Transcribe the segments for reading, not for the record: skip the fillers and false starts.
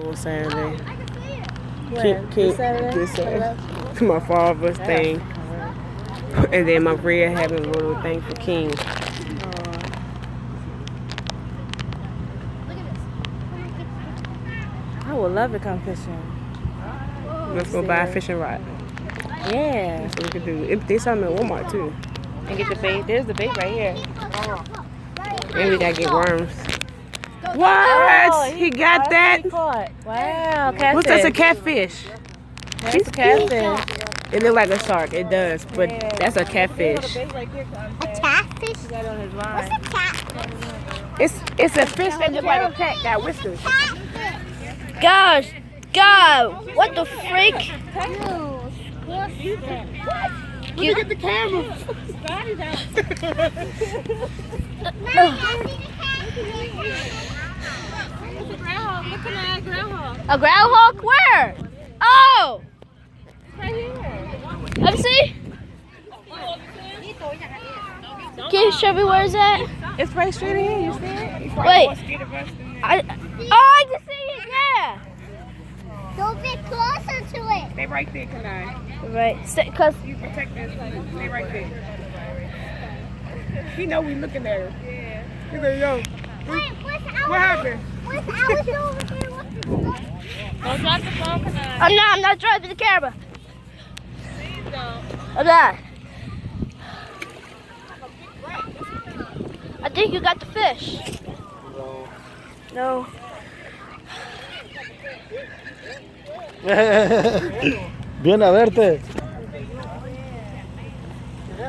On Saturday. When? This Saturday? My father's thing. And then my friend having a little thing for King. I would love to come fishing. Let's go buy a fishing rod. Yeah. That's what we could do. There's something at Walmart too. And get the bait. There's the bait right here. And we gotta get worms. What? Oh, he got that? He caught. Wow, catfish. What's that? A catfish? That's a catfish. It looks like a shark. It does, but that's a catfish. A catfish? What's a catfish? It's a fish that looks like a cat. Got whiskers. Gosh, God, what the freak? Look at the camera. A groundhog? Where? Oh! Right here. Let me see. Can you show me where it's at? It's right straight in. You see it? Wait. I can see it. Yeah. Don't get closer to it. Stay right there, Kanai. Right. Cause You protect this. Stay right there. He know we looking at her. Yeah. He's like, yo. What happened? What's Alice over here? Don't drop the phone, Kanai. I'm not driving the camera. Please don't. I'm not. I think you got the fish. No. Viene a verte.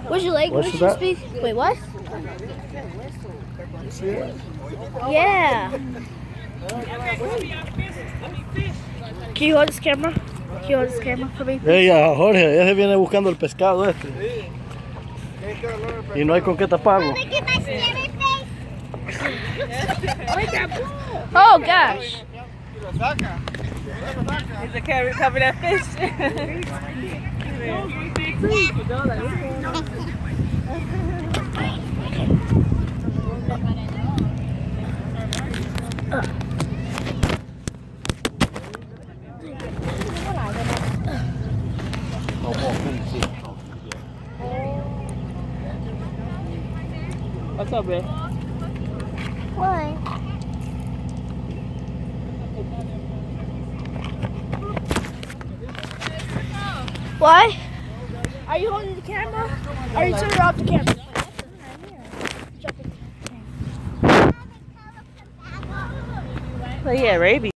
Where's your leg? What's Where's that? your speed? Wait, what? Yeah. Can you hold this camera? Can you hold this camera for me? Ella, Jorge, ella viene buscando el pescado este. Y no hay con qué taparlo. Oh gosh. Is the carrot cover that fish? What's up, babe? What? What? Are you holding the camera? Or are you turning off the camera? Oh yeah, rabies.